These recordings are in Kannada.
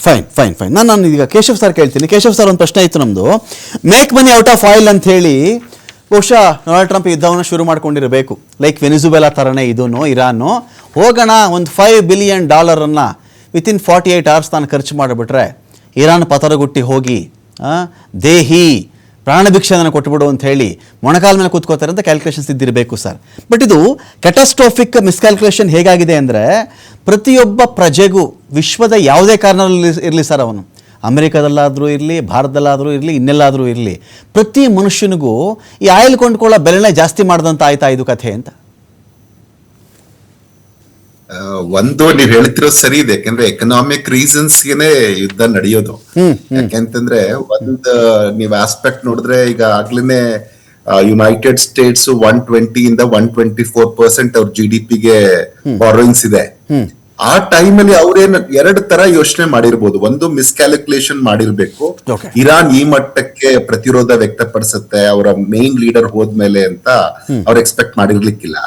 ಫೈನ್ ಫೈನ್ ಫೈನ್ ನಾನು ಈಗ ಕೇಶವ್ ಸರ್ ಕೇಳ್ತೀನಿ. ಕೇಶವ್ ಸರ್, ಒಂದು ಪ್ರಶ್ನೆ ಇತ್ತು ನಮ್ಮದು. Make money out of oil ಅಂತ ಹೇಳಿ ಬಹುಶಃ ಡೊನಾಲ್ಡ್ ಟ್ರಂಪ್ ಯುದ್ಧವನ್ನು ಶುರು ಮಾಡ್ಕೊಂಡಿರಬೇಕು. ಲೈಕ್ ವೆನಿಜುವೆಲಾ ಥರನೇ ಇದೂ ಇರಾನು. ಹೋಗೋಣ ಒಂದು $5 ಬಿಲಿಯನ್ ವಿತಿನ್ 48 hours ತಾನು ಖರ್ಚು ಮಾಡಿಬಿಟ್ರೆ ಇರಾನ್ ಪತರಗುಟ್ಟಿ ಹೋಗಿ ದೇಹಿ ಪ್ರಾಣ ಭಿಕ್ಷೆಯನ್ನು ಕೊಟ್ಟುಬಿಡು ಅಂತ ಹೇಳಿ ಮೊಣಕಾಲ ಮೇಲೆ ಕೂತ್ಕೋತಾರೆ ಅಂತ ಕ್ಯಾಲ್ಕುಲೇಷನ್ಸ್ ಇದ್ದಿರಬೇಕು ಸರ್. ಬಟ್ ಇದು ಕ್ಯಾಟಾಸ್ಟ್ರೋಫಿಕ್ ಮಿಸ್ಕ್ಯಾಲ್ಕುಲೇಷನ್ ಹೇಗಾಗಿದೆ ಅಂದರೆ, ಪ್ರತಿಯೊಬ್ಬ ಪ್ರಜೆಗೂ ವಿಶ್ವದ ಯಾವುದೇ ಕಾರಣದಲ್ಲಿ ಇರಲಿ ಸರ್, ಅವನು ಅಮೆರಿಕದಲ್ಲಾದರೂ ಇರಲಿ, ಭಾರತದಲ್ಲಾದರೂ ಇರಲಿ, ಇನ್ನೆಲ್ಲಾದರೂ ಇರಲಿ, ಪ್ರತಿ ಮನುಷ್ಯನಿಗೂ ಈ ಆಯಿಲ್ ಕೊಂಡ್ಕೊಳ್ಳೋ ಬೆಲೆನೇ ಜಾಸ್ತಿ ಮಾಡ್ದಂತ ಆಯ್ತಾ ಇದು ಕಥೆ ಅಂತ? ಒಂದು ನೀವ್ ಹೇಳ್ತಿರೋ ಸರಿ ಇದೆ, ಯಾಕಂದ್ರೆ ಎಕನಾಮಿಕ್ ರೀಸನ್ಸ್ಗೆನೆ ಯುದ್ಧ ನಡೆಯೋದು. ಯಾಕೆಂತಂದ್ರೆ ನೀವ್ ಆಸ್ಪೆಕ್ಟ್ ನೋಡಿದ್ರೆ ಈಗ ಆಗ್ಲೇನೆ ಯುನೈಟೆಡ್ ಸ್ಟೇಟ್ಸ್ 120 ಇಂದ 124% ಅವ್ರ GDP ಗೆ ಬಾರೋಯಿಂಗ್ಸ್ ಇದೆ. ಆ ಟೈಮಲ್ಲಿ ಅವ್ರೇನ್ ಎರಡು ತರ ಯೋಚನೆ ಮಾಡಿರ್ಬೋದು. ಒಂದು ಮಿಸ್ಕ್ಯಾಲ್ಕುಲೇಷನ್ ಮಾಡಿರ್ಬೇಕು, ಇರಾನ್ ಈ ಮಟ್ಟಕ್ಕೆ ಪ್ರತಿರೋಧ ವ್ಯಕ್ತಪಡಿಸುತ್ತೆ ಅವರ ಮೇನ್ ಲೀಡರ್ ಹೋದ್ಮೇಲೆ ಅಂತ ಅವ್ರು ಎಕ್ಸ್ಪೆಕ್ಟ್ ಮಾಡಿರ್ಲಿಕ್ಕಿಲ್ಲ.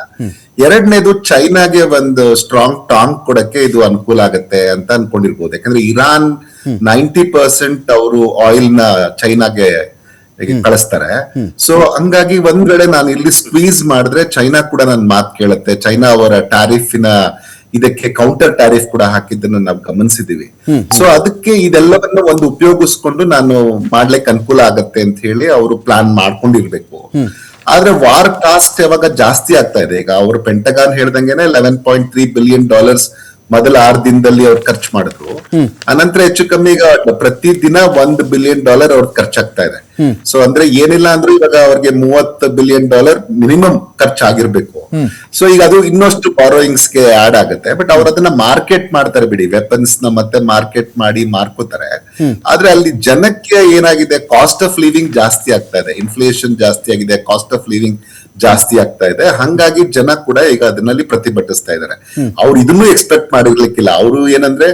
ಎರಡನೇದು ಚೈನಾಗೆ ಒಂದು ಸ್ಟ್ರಾಂಗ್ ಟಾಂಗ್ ಕೊಡಕ್ಕೆ ಇದು ಅನುಕೂಲ ಆಗತ್ತೆ ಅಂತ ಅನ್ಕೊಂಡಿರ್ಬೋದು. ಯಾಕಂದ್ರೆ ಇರಾನ್ 90% ಅವರು ಆಯಿಲ್ ನ ಚೈನಾಗೆ ಕಳಿಸ್ತಾರೆ. ಸೊ ಹಂಗಾಗಿ ಒಂದ್ ವೇಳೆ ನಾನು ಇಲ್ಲಿ ಸ್ಕ್ವೀಸ್ ಮಾಡಿದ್ರೆ ಚೈನಾ ಕೂಡ ನನ್ ಮಾತು ಕೇಳುತ್ತೆ. ಚೈನಾ ಅವರ ಟ್ಯಾರಿಫಿನ ಇದಕ್ಕೆ ಕೌಂಟರ್ ಟ್ಯಾರಿಫ್ ಕೂಡ ಹಾಕಿದ್ದನ್ನು ನಾವು ಗಮನಿಸಿದೀವಿ. ಸೊ ಅದಕ್ಕೆ ಇದೆಲ್ಲವನ್ನ ಒಂದು ಉಪಯೋಗಿಸ್ಕೊಂಡು ನಾನು ಮಾಡ್ಲಿಕ್ಕೆ ಅನುಕೂಲ ಆಗತ್ತೆ ಅಂತ ಹೇಳಿ ಅವರು ಪ್ಲಾನ್ ಮಾಡ್ಕೊಂಡಿರ್ಬೇಕು. ಆದ್ರೆ ವಾರ್ ಕಾಸ್ಟ್ ಯಾವಾಗ ಜಾಸ್ತಿ ಆಗ್ತಾ ಇದೆ, ಈಗ ಅವರು ಪೆಂಟಗಾನ್ ಹೇಳ್ದಂಗೆನೆ $11.3 ಬಿಲಿಯನ್ ಮೊದಲ 6 ದಿನದಲ್ಲಿ ಅವ್ರು ಖರ್ಚು ಮಾಡಿದ್ರು. ಅನಂತರ ಹೆಚ್ಚು ಕಮ್ಮಿ ಈಗ ಪ್ರತಿ ದಿನ $1 ಬಿಲಿಯನ್ ಅವ್ರ ಖರ್ಚಾಗ್ತಾ ಇದೆ. ಸೊ ಅಂದ್ರೆ ಏನಿಲ್ಲ ಅಂದ್ರೆ ಇವಾಗ ಅವ್ರಿಗೆ $30 ಬಿಲಿಯನ್ ಮಿನಿಮಮ್ ಖರ್ಚಾಗಿರ್ಬೇಕು. ಸೊ ಈಗ ಅದು ಇನ್ನಷ್ಟು ಬಾರೋಯಿಂಗ್ಸ್ ಗೆ ಆಡ್ ಆಗುತ್ತೆ. ಬಟ್ ಅವ್ರು ಅದನ್ನ ಮಾರ್ಕೆಟ್ ಮಾಡ್ತಾರೆ ಬಿಡಿ, ವೆಪನ್ಸ್ ನ ಮತ್ತೆ ಮಾರ್ಕೆಟ್ ಮಾಡಿ ಮಾರ್ಕೋತಾರೆ. ಆದ್ರೆ ಅಲ್ಲಿ ಜನಕ್ಕೆ ಏನಾಗಿದೆ, ಕಾಸ್ಟ್ ಆಫ್ ಲಿವಿಂಗ್ ಜಾಸ್ತಿ ಆಗ್ತಾ ಇದೆ, ಇನ್ಫ್ಲೇಷನ್ ಜಾಸ್ತಿ ಆಗಿದೆ, ಕಾಸ್ಟ್ ಆಫ್ ಲಿವಿಂಗ್ ಜಾಸ್ತಿ ಆಗ್ತಾ ಇದೆ. ಹಂಗಾಗಿ ಜನ ಕೂಡ ಈಗ ಅದನ್ನಲ್ಲಿ ಪ್ರತಿಭಟಿಸ್ತಾ ಇದ್ದಾರೆ. ಅವ್ರು ಇದನ್ನು ಎಕ್ಸ್ಪೆಕ್ಟ್ ಮಾಡಿರ್ಲಿಕ್ಕಿಲ್ಲ. ಅವರು ಏನಂದ್ರೆ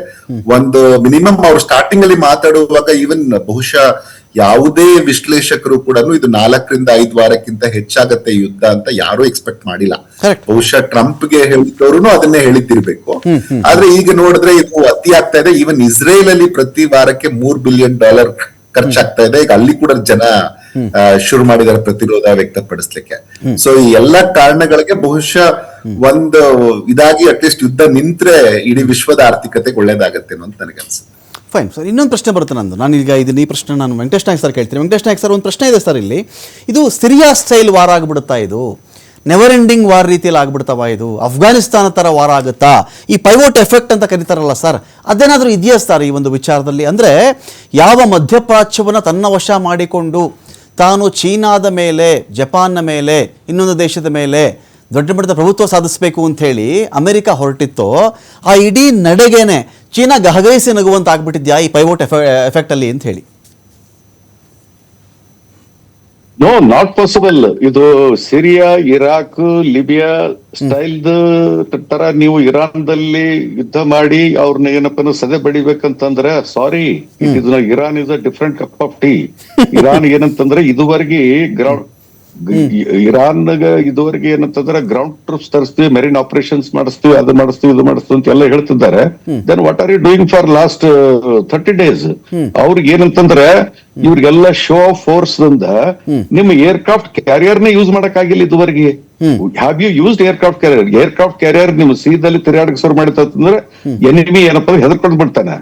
ಒಂದು ಮಿನಿಮಮ್ ಅವ್ರು ಸ್ಟಾರ್ಟಿಂಗ್ ಅಲ್ಲಿ ಮಾತಾಡುವಾಗ ಈವನ್ ಬಹುಶಃ ಯಾವುದೇ ವಿಶ್ಲೇಷಕರು ಕೂಡ ಇದು 4 ರಿಂದ 5 ವಾರಕ್ಕಿಂತ ಹೆಚ್ಚಾಗತ್ತೆ ಯುದ್ಧ ಅಂತ ಯಾರು ಎಕ್ಸ್ಪೆಕ್ಟ್ ಮಾಡಿಲ್ಲ. ಬಹುಶಃ ಟ್ರಂಪ್ ಗೆ ಹೇಳಿದವರು ಅದನ್ನೇ ಹೇಳಿದ್ದಿರ್ಬೇಕು. ಆದ್ರೆ ಈಗ ನೋಡಿದ್ರೆ ಇದು ಅತಿ ಆಗ್ತಾ ಇದೆ. ಈವನ್ ಇಸ್ರೇಲ್ ಅಲ್ಲಿ ಪ್ರತಿ ವಾರಕ್ಕೆ $3 ಬಿಲಿಯನ್ ಖರ್ಚಾಗ್ತಾ ಇದೆ. ಈಗ ಅಲ್ಲಿ ಕೂಡ ಜನ ಶುರು ಮಾಡಿದ್ದಾರೆ ಪ್ರತಿರೋಧ ವ್ಯಕ್ತಪಡಿಸ್ಲಿಕ್ಕೆ. ಸೊ ಈ ಎಲ್ಲಾ ಕಾರಣಗಳಿಗೆ ಬಹುಶಃ ಒಂದು ಇದಾಗಿ ಅಟ್ಲೀಸ್ಟ್ ಯುದ್ಧ ನಿಂತ್ರೆ ಇಡೀ ವಿಶ್ವದ ಆರ್ಥಿಕತೆಗೆ ಒಳ್ಳೇದಾಗತ್ತೆ ಅಂತ ನನಗೆ ಅನ್ಸುತ್ತೆ. ಫೈನ್ ಸರ್, ಇನ್ನೊಂದು ಪ್ರಶ್ನೆ ಬರುತ್ತೆ ನಂದು. ನಾನೀಗ ಈ ಪ್ರಶ್ನೆ ನಾನು ವೆಂಕಟೇಶ್ ನಾಯ್ಕ್ ಸರ್ ಕೇಳ್ತೀನಿ. ವೆಂಕಟೇಶ್ ನಾಯ್ಕ್ ಸರ್, ಒಂದು ಪ್ರಶ್ನೆ ಇದೆ ಸರ್. ಇಲ್ಲಿ ಇದು ಸಿರಿಯಾ ಸ್ಟೈಲ್ ವಾರ ಆಗ್ಬಿಡುತ್ತಾ? ಇದು ನೆವರ್ ಎಂಡಿಂಗ್ ವಾರ್ ರೀತಿಯಲ್ಲಿ ಆಗ್ಬಿಡ್ತಾವ? ಇದು ಅಫ್ಘಾನಿಸ್ತಾನ ತರ ವಾರ ಆಗುತ್ತಾ? ಈ ಪೈವೋಟ್ ಎಫೆಕ್ಟ್ ಅಂತ ಕರೀತಾರಲ್ಲ ಸರ್, ಅದೇನಾದ್ರೂ ಇದೆಯಾ ಸರ್ ಈ ಒಂದು ವಿಚಾರದಲ್ಲಿ? ಅಂದ್ರೆ ಯಾವ ಮಧ್ಯಪ್ರಾಚ್ಯವನ್ನು ತನ್ನ ವಶ ಮಾಡಿಕೊಂಡು ತಾನು ಚೀನಾದ ಮೇಲೆ, ಜಪಾನ್ನ ಮೇಲೆ, ಇನ್ನೊಂದು ದೇಶದ ಮೇಲೆ ದೊಡ್ಡ ಮಟ್ಟದ ಪ್ರಭುತ್ವ ಸಾಧಿಸಬೇಕು ಅಂತ ಹೇಳಿ ಅಮೆರಿಕ ಹೊರಟಿತ್ತು, ಆ ಇಡೀ ನಡೆಗೇನೆ ಚೀನಾ ಗಹಗೈಸಿ ನಗುವಂತ ಆಗ್ಬಿಟ್ಟಿದ್ಯಾ ಈ ಪೈವೋಟ್ ಎಫೆಕ್ಟ್ ಅಲ್ಲಿ ಅಂತ ಹೇಳಿ? No, not possible. ಇದು ಸಿರಿಯಾ, ಇರಾಕ್, ಲಿಬಿಯಾ ಸ್ಟೈಲ್ ತರ ನೀವು ಇರಾನ್ದಲ್ಲಿ ಯುದ್ಧ ಮಾಡಿ ಅವ್ರನ್ನ ಏನಪ್ಪ ಸದೆ ಬಡಿಬೇಕಂತಂದ್ರೆ sorry, Iran is a different cup of tea. Iran ಏನಂತಂದ್ರೆ ಇದುವರೆಗೆ ಇರಾನ್ ಇದುವರೆಗೆ ಏನಂತಂದ್ರೆ ಗ್ರೌಂಡ್ ಟ್ರೂಪ್ಸ್ ತರಿಸ್ತೀವಿ, ಮೆರಿನ್ ಆಪರೇಷನ್ಸ್ ಮಾಡಿಸ್ತೀವಿ, ಅದು ಮಾಡಿಸ್ತೀವಿ, ಇದು ಮಾಡಿಸ್ತೀವಿ ಅಂತ ಎಲ್ಲ ಹೇಳ್ತಿದ್ದಾರೆ. Then what are you doing for last 30 days? ಅವ್ರಿಗೆ ಏನಂತಂದ್ರೆ ಇವ್ರಿಗೆಲ್ಲ ಶೋ ಆಫ್ ಫೋರ್ಸ್ ದಿಂದ ನಿಮ್ಮ ಏರ್ಕ್ರಾಫ್ಟ್ ಕ್ಯಾರಿಯರ್ ಯೂಸ್ ಮಾಡಕ್ ಆಗಿಲ್ಲ ಇದುವರೆಗೆ. Have you used aircraft carrier? Aircraft carrier ನಿಮ್ ಸೀದಲ್ಲಿ ತಿರುಗಾಡಕ್ ಶುರು ಮಾಡಿತಂದ್ರೆ ಎನಿಮಿ ಏನಪ್ಪ ಹೆದರ್ಕೊಂಡ್ ಬಿಡ್ತಾನೆ.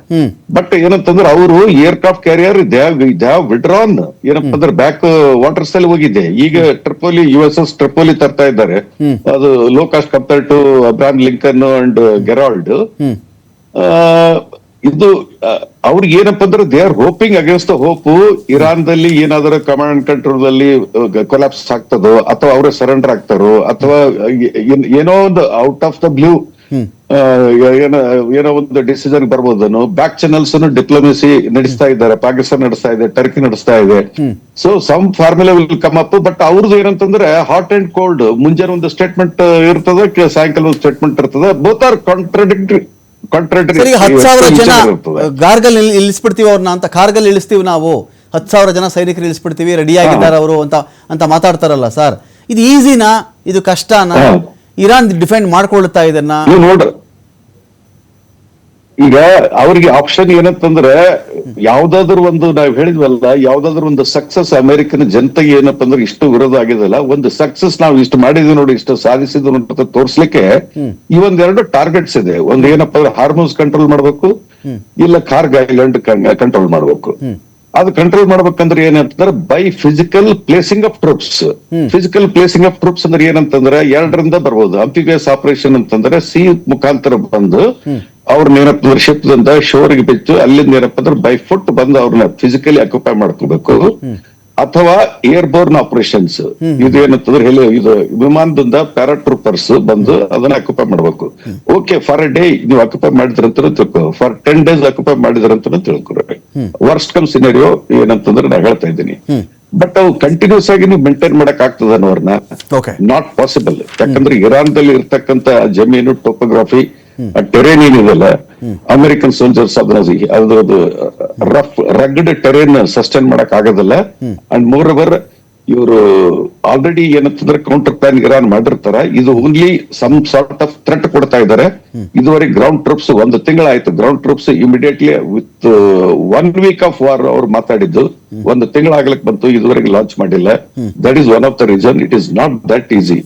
ಬಟ್ ಏನಂತಂದ್ರೆ ಅವರು ಏರ್ಕ್ರಾಫ್ಟ್ ಕ್ಯಾರಿಯರ್ ವಿಡ್ರಾನ್ ಏನಪ್ಪ ಅಂದ್ರೆ ಬ್ಯಾಕ್ ವಾಟರ್ಸ್ ಅಲ್ಲಿ ಹೋಗಿದೆ. ಈಗ ಟ್ರಿಪೋಲಿ, USS ಟ್ರಿಪೋಲಿ ತರ್ತಾ ಇದ್ದಾರೆ. ಅದು low cost compare to Abraham Lincoln and Gerald. ಇದು ಅವ್ರಿಗೆ ಏನಪ್ಪ ಅಂದ್ರೆ they are hoping against the hope. ಇರಾನ್ದಲ್ಲಿ ಏನಾದರೂ ಕಮಾಂಡ್ ಅಂಡ್ ಕಂಟ್ರೋಲ್ ಅಲ್ಲಿ ಕೊಲಾಪ್ಸ್ ಆಗ್ತದೋ, ಅಥವಾ ಅವರೇ ಸರೆಂಡರ್ ಆಗ್ತಾರೋ, ಅಥವಾ ಏನೋ ಒಂದು ಔಟ್ ಆಫ್ ದ ಬ್ಲೂ ಏನೋ ಒಂದು ಡಿಸಿಷನ್ ಬರ್ಬೋದನ್ನು. ಬ್ಯಾಕ್ ಚಾನಲ್ಸ್ ಡಿಪ್ಲೊಮೆಸಿ ನಡೆಸ್ತಾ ಇದ್ದಾರೆ. ಪಾಕಿಸ್ತಾನ ನಡೆಸ್ತಾ ಇದೆ, ಟರ್ಕಿ ನಡೆಸ್ತಾ ಇದೆ. So some formula will come up. But ಅವ್ರದ್ದು ಏನಂತಂದ್ರೆ ಹಾಟ್ ಅಂಡ್ ಕೋಲ್ಡ್. ಮುಂಜಾನೆ ಒಂದು ಸ್ಟೇಟ್ಮೆಂಟ್ ಇರ್ತದೆ, ಸಾಯಂಕಾಲ ಒಂದು ಸ್ಟೇಟ್ಮೆಂಟ್ ಇರ್ತದೆ. Both are contradictory. 10,000 ಜನ ಕಾರ್ಗಲ್ ಇಳಿಸ್ಬಿಡ್ತೀವಿ ಅವ್ರನ್ನ ಅಂತ, ಕಾರ್ಗಲ್ ಇಳಿಸ್ತೀವಿ ನಾವು, 10,000 ಜನ ಸೈನಿಕರು ಇಳಿಸ್ಬಿಡ್ತೀವಿ, ರೆಡಿ ಆಗಿದ್ದಾರೆ ಅವರು ಅಂತ ಮಾತಾಡ್ತಾರಲ್ಲ ಸರ್. ಇದು ಈಸಿನಾ? ಇದು ಕಷ್ಟನಾ? ಇರಾನ್ ಡಿಫೆಂಡ್ ಮಾಡ್ಕೊಳ್ತಾ ಇದನ್ನ? ಈಗ ಅವ್ರಿಗೆ ಆಪ್ಷನ್ ಏನಂತಂದ್ರೆ ಯಾವ್ದಾದ್ರು ಒಂದು ನಾವ್ ಹೇಳಿದ್ವಲ್ಲ, ಯಾವ್ದಾದ್ರು ಒಂದು ಸಕ್ಸಸ್ ಅಮೆರಿಕನ್ ಜನತೆಗೆ ಏನಪ್ಪ ಅಂದ್ರೆ ಇಷ್ಟು ವಿರೋಧ ಆಗಿದಲ್ಲ, ಒಂದು ಸಕ್ಸಸ್ ನಾವು ಇಷ್ಟು ಮಾಡಿದ್ವಿ ನೋಡಿ, ಇಷ್ಟು ಸಾಧಿಸಿದ್ವಿ ಅಂತ ತೋರ್ಸ್ಲಿಕ್ಕೆ ಈ ಒಂದೆರಡು ಟಾರ್ಗೆಟ್ಸ್ ಇದೆ. ಒಂದ್ ಏನಪ್ಪ ಅಂದ್ರೆ ಹಾರ್ಮೋನ್ಸ್ ಕಂಟ್ರೋಲ್ ಮಾಡ್ಬೇಕು, ಇಲ್ಲ ಕಾರ್ಗ್ ಐಲ್ಯಾಂಡ್ ಕಂಟ್ರೋಲ್ ಮಾಡ್ಬೇಕು. ಅದು ಕಂಟ್ರೋಲ್ ಮಾಡ್ಬೇಕಂದ್ರೆ ಏನಂತಂದ್ರೆ by physical placing of troops. Physical placing of troops ಅಂದ್ರೆ ಏನಂತಂದ್ರೆ ಎರಡರಿಂದ ಬರ್ಬೋದು. ಅಂಪಿವಿಯಸ್ ಆಪರೇಷನ್ ಅಂತಂದ್ರೆ ಸಿ ಮುಖಾಂತರ ಬಂದು ಅವ್ರನ್ನ ಏನಪ್ಪ ಅಂದ್ರೆ ಶಿಪ್ ದಿಂದ ಶೋರ್ಗೆ ಬಿಟ್ಟು ಅಲ್ಲಿಂದ ಏನಪ್ಪ ಅಂದ್ರೆ ಬೈ ಫುಟ್ ಬಂದು ಅವ್ರನ್ನ ಫಿಸಿಕಲಿ ಅಕ್ಯುಪೈ ಮಾಡ್ಕೋಬೇಕು. ಅಥವಾ ಏರ್ಬೋರ್ನ್ ಆಪರೇಷನ್ಸ್, ಇದು ಏನಂತಂದ್ರೆ ಇದು ವಿಮಾನದಿಂದ ಪ್ಯಾರಾಟ್ರೂಪರ್ಸ್ ಬಂದು ಅದನ್ನ ಅಕ್ಯುಪೈ ಮಾಡ್ಬೇಕು. ಓಕೆ, ಫಾರ್ ಎ ಡೇ ನೀವು ಅಕ್ಯುಪೈ ಮಾಡಿದ್ರಂತ ತಿಳ್ಕೊ, ಫಾರ್ 10 days ಅಕ್ಯುಪೈ ಮಾಡಿದ್ರಂತ ತಿಳ್ಕೊಳ್ರಿ. ವರ್ಸ್ಟ್ ಕಮ್ ಸಿನಾರಿಯೋ ಏನಂತಂದ್ರೆ ನಾ ಹೇಳ್ತಾ ಇದ್ದೀನಿ. ಬಟ್ ಅವು ಕಂಟಿನ್ಯೂಸ್ ಆಗಿ ನೀವು ಮೇಂಟೈನ್ ಮಾಡಕ್ ಆಗ್ತದ ಅನ್ನೋರ್ನ ನಾಟ್ ಪಾಸಿಬಲ್. ಯಾಕಂದ್ರೆ ಇರಾನ್ದಲ್ಲಿ ಇರ್ತಕ್ಕಂತ ಜಮೀನು, ಟೋಪೋಗ್ರಫಿ, ಟೆರೇನ್ ಏನಿದೆಲ್ಲ, ಅಮೆರಿಕನ್ ಸೋಲ್ಜರ್ಸ್ ಅದ್ರದ್ದು ರಫ್ ರಗ್ಡ್ ಟೆರೇನ್ ಸಸ್ಟೈನ್ ಮಾಡಕ್ ಆಗೋದಿಲ್ಲ. ಅಂಡ್ ಮೋರ್ ಓವರ್ ಇವರು ಆಲ್ರೆಡಿ ಏನಂತಂದ್ರೆ ಕೌಂಟರ್ ಪ್ಲಾನ್ ಇರಾನ್ ಮಾಡಿರ್ತಾರ. ಇದು only some sort of threat ಕೊಡ್ತಾ ಇದ್ದಾರೆ. ಇದುವರೆಗೆ ಗ್ರೌಂಡ್ ಟ್ರೂಪ್ಸ್ 1 ತಿಂಗಳಾಯ್ತು. Ground troops immediately with 1 week of war ಅವ್ರು ಮಾತಾಡಿದ್ದು 1 ತಿಂಗಳಾಗ್ಲಿಕ್ಕೆ ಬಂತು, ಇದುವರೆಗೆ ಲಾಂಚ್ ಮಾಡಿಲ್ಲ. That is one of the reason it is not that easy.